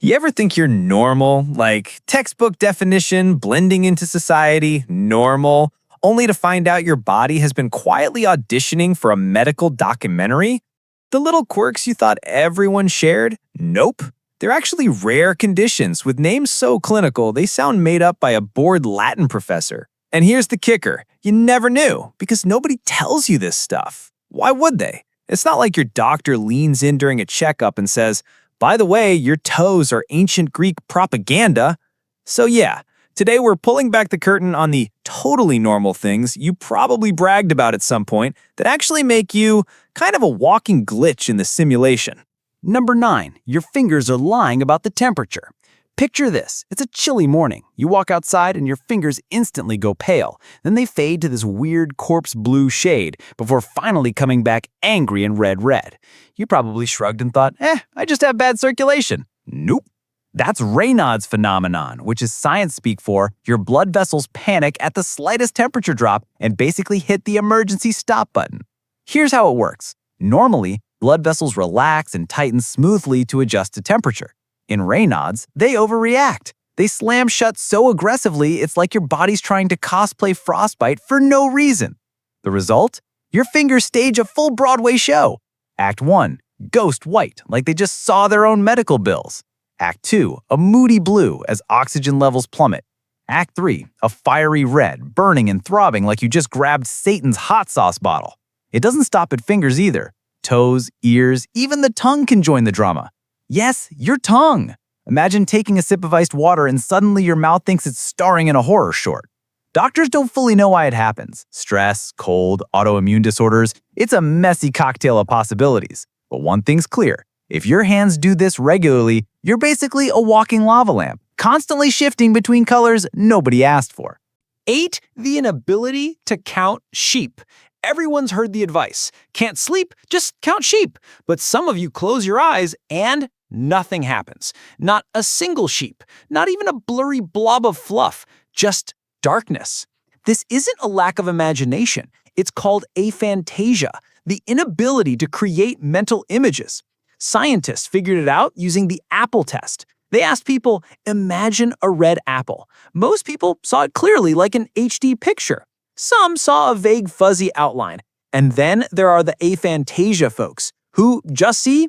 You ever think you're normal, like textbook definition, blending into society, normal, only to find out your body has been quietly auditioning for a medical documentary? The little quirks you thought everyone shared? Nope. They're actually rare conditions with names so clinical they sound made up by a bored Latin professor. And here's the kicker. You never knew because nobody tells you this stuff. Why would they? It's not like your doctor leans in during a checkup and says, "By the way, your toes are ancient Greek propaganda." So yeah, today we're pulling back the curtain on the totally normal things you probably bragged about at some point that actually make you kind of a walking glitch in the simulation. Number 9. Your fingers are lying about the temperature. Picture this. It's a chilly morning. You walk outside and your fingers instantly go pale. Then they fade to this weird corpse blue shade before finally coming back angry and red. You probably shrugged and thought, I just have bad circulation. Nope. That's Raynaud's phenomenon, which is science speak for your blood vessels panic at the slightest temperature drop and basically hit the emergency stop button. Here's how it works. Normally, blood vessels relax and tighten smoothly to adjust to temperature. In Raynaud's, they overreact. They slam shut so aggressively it's like your body's trying to cosplay frostbite for no reason. The result? Your fingers stage a full Broadway show. Act 1, ghost white, like they just saw their own medical bills. Act 2, a moody blue as oxygen levels plummet. Act 3, a fiery red, burning and throbbing like you just grabbed Satan's hot sauce bottle. It doesn't stop at fingers either. Toes, ears, even the tongue can join the drama. Yes, your tongue. Imagine taking a sip of iced water and suddenly your mouth thinks it's starring in a horror short. Doctors don't fully know why it happens. Stress, cold, autoimmune disorders. It's a messy cocktail of possibilities. But one thing's clear. If your hands do this regularly, you're basically a walking lava lamp, constantly shifting between colors nobody asked for. 8. The inability to count sheep. Everyone's heard the advice. Can't sleep? Just count sheep. But some of you close your eyes and nothing happens. Not a single sheep. Not even a blurry blob of fluff. Just darkness. This isn't a lack of imagination. It's called aphantasia, the inability to create mental images. Scientists figured it out using the apple test. They asked people, imagine a red apple. Most people saw it clearly like an HD picture. Some saw a vague fuzzy outline. And then there are the aphantasia folks who just see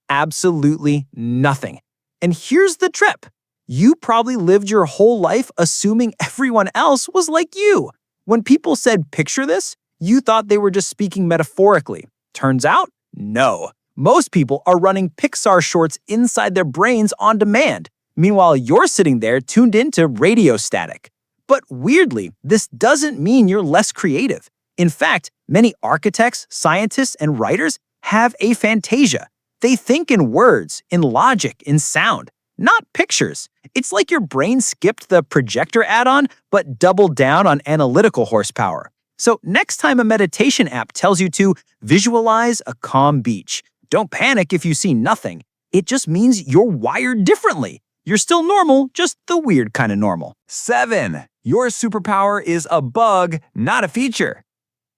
absolutely nothing. And here's the trip. You probably lived your whole life assuming everyone else was like you. When people said picture this, you thought they were just speaking metaphorically. Turns out, no. Most people are running Pixar shorts inside their brains on demand. Meanwhile, you're sitting there tuned into radio static. But weirdly, this doesn't mean you're less creative. In fact, many architects, scientists, and writers have aphantasia. They think in words, in logic, in sound, not pictures. It's like your brain skipped the projector add-on, but doubled down on analytical horsepower. So next time a meditation app tells you to visualize a calm beach, don't panic if you see nothing. It just means you're wired differently. You're still normal, just the weird kind of normal. 7. Your superpower is a bug, not a feature.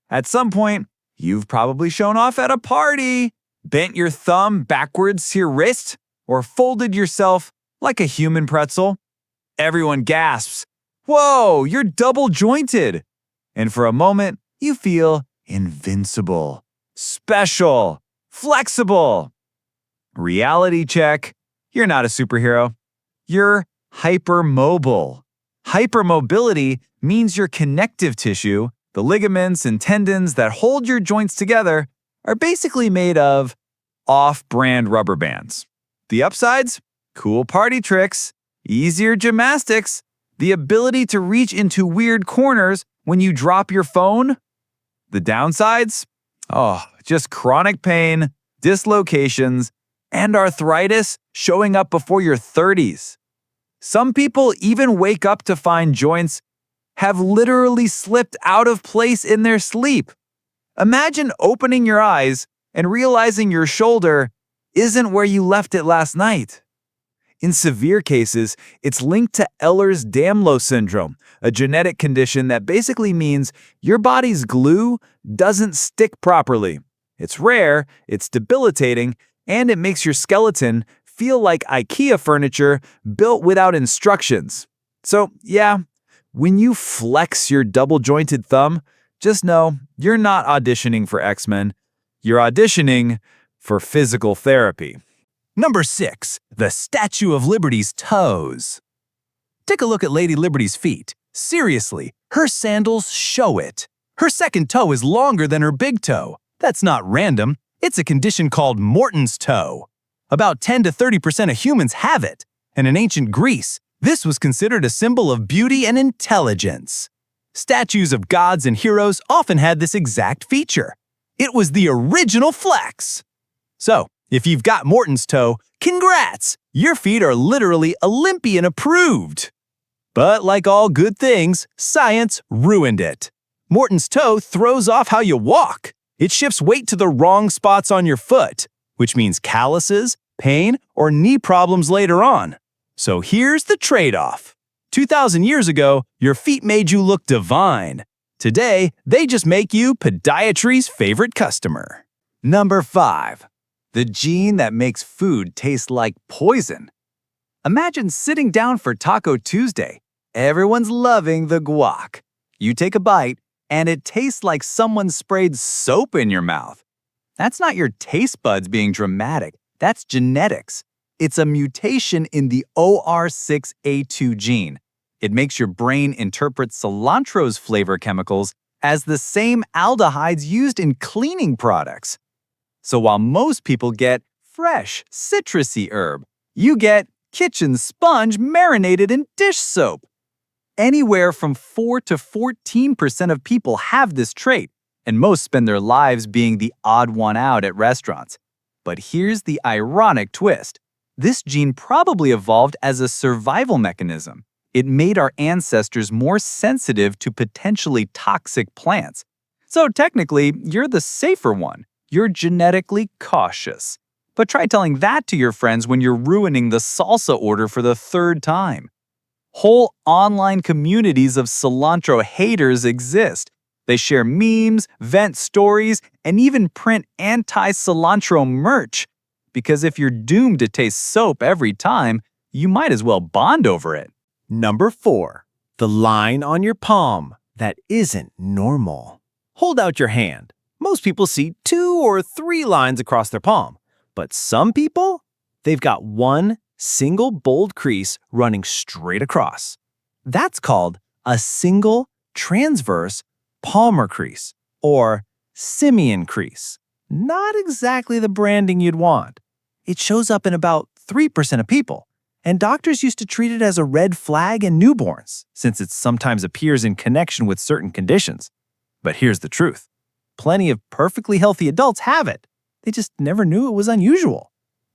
At some point, you've probably shown off at a party, bent your thumb backwards to your wrist, or folded yourself like a human pretzel. Everyone gasps, "Whoa, you're double-jointed!" And for a moment, you feel invincible, special, flexible. Reality check. You're not a superhero. You're hypermobile. Hypermobility means your connective tissue, the ligaments and tendons that hold your joints together, are basically made of off-brand rubber bands. The upsides? Cool party tricks, easier gymnastics, the ability to reach into weird corners when you drop your phone. The downsides? Just chronic pain, dislocations, and arthritis showing up before your 30s. Some people even wake up to find joints have literally slipped out of place in their sleep. Imagine opening your eyes and realizing your shoulder isn't where you left it last night. In severe cases, it's linked to Ehlers-Danlos syndrome, a genetic condition that basically means your body's glue doesn't stick properly. It's rare, it's debilitating, and it makes your skeleton feel like IKEA furniture built without instructions. So, yeah, when you flex your double-jointed thumb, just know you're not auditioning for X-Men. You're auditioning for physical therapy. Number 6. The Statue of Liberty's toes. Take a look at Lady Liberty's feet. Seriously, her sandals show it. Her second toe is longer than her big toe. That's not random. It's a condition called Morton's toe. About 10 to 30% of humans have it, and in ancient Greece, this was considered a symbol of beauty and intelligence. Statues of gods and heroes often had this exact feature. It was the original flex. So, if you've got Morton's toe, congrats! Your feet are literally Olympian approved. But like all good things, science ruined it. Morton's toe throws off how you walk. It shifts weight to the wrong spots on your foot, which means calluses, pain, or knee problems later on. So here's the trade-off. 2,000 years ago, your feet made you look divine. Today, they just make you podiatry's favorite customer. Number 5. The gene that makes food taste like poison. Imagine sitting down for Taco Tuesday. Everyone's loving the guac. You take a bite, and it tastes like someone sprayed soap in your mouth. That's not your taste buds being dramatic. That's genetics. It's a mutation in the OR6A2 gene. It makes your brain interpret cilantro's flavor chemicals as the same aldehydes used in cleaning products. So while most people get fresh, citrusy herb, you get kitchen sponge marinated in dish soap. Anywhere from 4 to 14% of people have this trait, and most spend their lives being the odd one out at restaurants. But here's the ironic twist. This gene probably evolved as a survival mechanism. It made our ancestors more sensitive to potentially toxic plants. So technically, you're the safer one. You're genetically cautious. But try telling that to your friends when you're ruining the salsa order for the 3rd time. Whole online communities of cilantro haters exist. They share memes, vent stories, and even print anti-cilantro merch. Because if you're doomed to taste soap every time, you might as well bond over it. Number 4. The line on your palm that isn't normal. Hold out your hand. Most people see 2 or 3 lines across their palm. But some people, they've got one single bold crease running straight across. That's called a single transverse palmar crease, or simian crease. Not exactly the branding you'd want. It shows up in about 3% of people, and doctors used to treat it as a red flag in newborns, since it sometimes appears in connection with certain conditions. But here's the truth. Plenty of perfectly healthy adults have it. They just never knew it was unusual.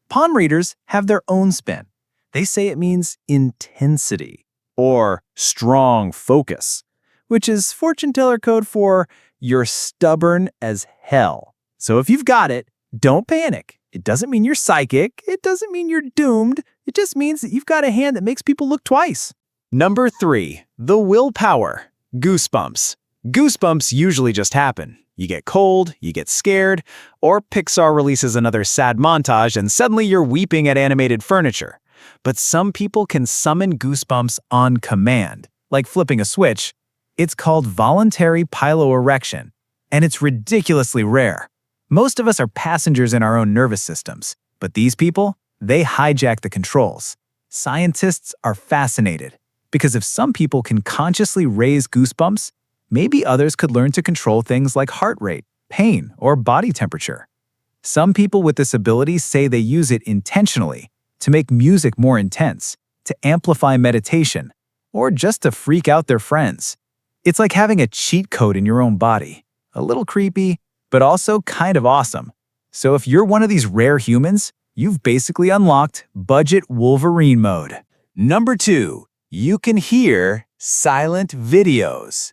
Palm readers have their own spin. They say it means intensity, or strong focus, which is fortune teller code for you're stubborn as hell. So if you've got it, don't panic. It doesn't mean you're psychic. It doesn't mean you're doomed. It just means that you've got a hand that makes people look twice. Number 3. The willpower. Goosebumps. Goosebumps usually just happen. You get cold, you get scared, or Pixar releases another sad montage and suddenly you're weeping at animated furniture. But some people can summon goosebumps on command, like flipping a switch. It's called voluntary piloerection, and it's ridiculously rare. Most of us are passengers in our own nervous systems, but these people, they hijack the controls. Scientists are fascinated, because if some people can consciously raise goosebumps, maybe others could learn to control things like heart rate, pain, or body temperature. Some people with this ability say they use it intentionally to make music more intense, to amplify meditation, or just to freak out their friends. It's like having a cheat code in your own body. A little creepy, but also kind of awesome. So if you're one of these rare humans, you've basically unlocked budget Wolverine mode. Number 2, you can hear silent videos.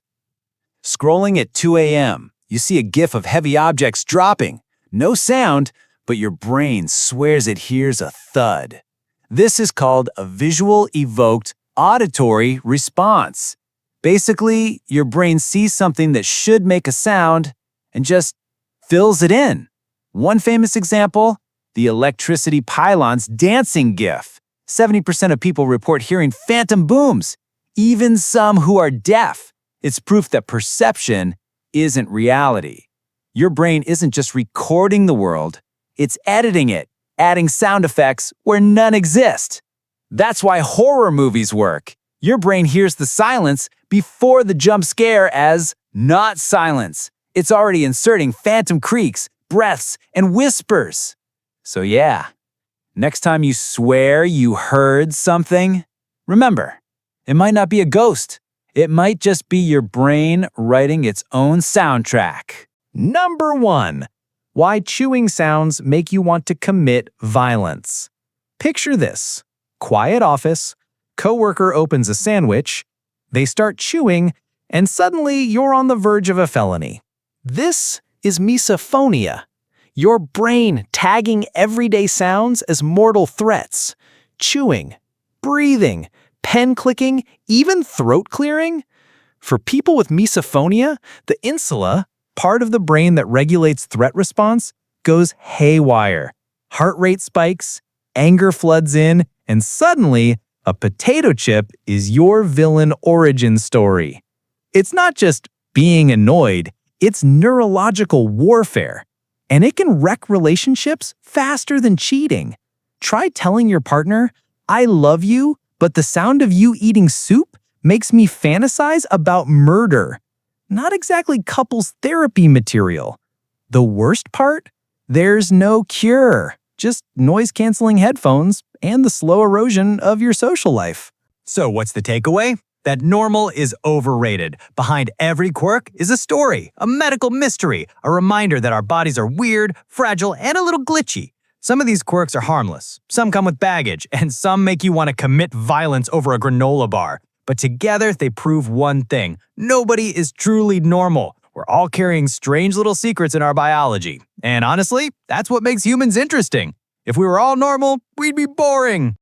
Scrolling at 2 a.m., you see a GIF of heavy objects dropping. No sound, but your brain swears it hears a thud. This is called a visual evoked auditory response. Basically, your brain sees something that should make a sound and just fills it in. One famous example, the electricity pylon's dancing gif. 70% of people report hearing phantom booms, even some who are deaf. It's proof that perception isn't reality. Your brain isn't just recording the world, it's editing it, adding sound effects where none exist. That's why horror movies work. Your brain hears the silence before the jump scare as not silence. It's already inserting phantom creaks, breaths, and whispers. So yeah, next time you swear you heard something, remember, it might not be a ghost. It might just be your brain writing its own soundtrack. Number 1. Why chewing sounds make you want to commit violence. Picture this. Quiet office, coworker opens a sandwich, they start chewing, and suddenly you're on the verge of a felony. This is misophonia. Your brain tagging everyday sounds as mortal threats. Chewing, breathing, pen clicking, even throat clearing. For people with misophonia, the insula, part of the brain that regulates threat response, goes haywire. Heart rate spikes, anger floods in, and suddenly, a potato chip is your villain origin story. It's not just being annoyed, it's neurological warfare. And it can wreck relationships faster than cheating. Try telling your partner, "I love you, but the sound of you eating soup makes me fantasize about murder." Not exactly couples therapy material. The worst part? There's no cure. Just noise-canceling headphones and the slow erosion of your social life. So what's the takeaway? That normal is overrated. Behind every quirk is a story, a medical mystery, a reminder that our bodies are weird, fragile, and a little glitchy. Some of these quirks are harmless, some come with baggage, and some make you want to commit violence over a granola bar. But together, they prove one thing. Nobody is truly normal. We're all carrying strange little secrets in our biology. And honestly, that's what makes humans interesting. If we were all normal, we'd be boring.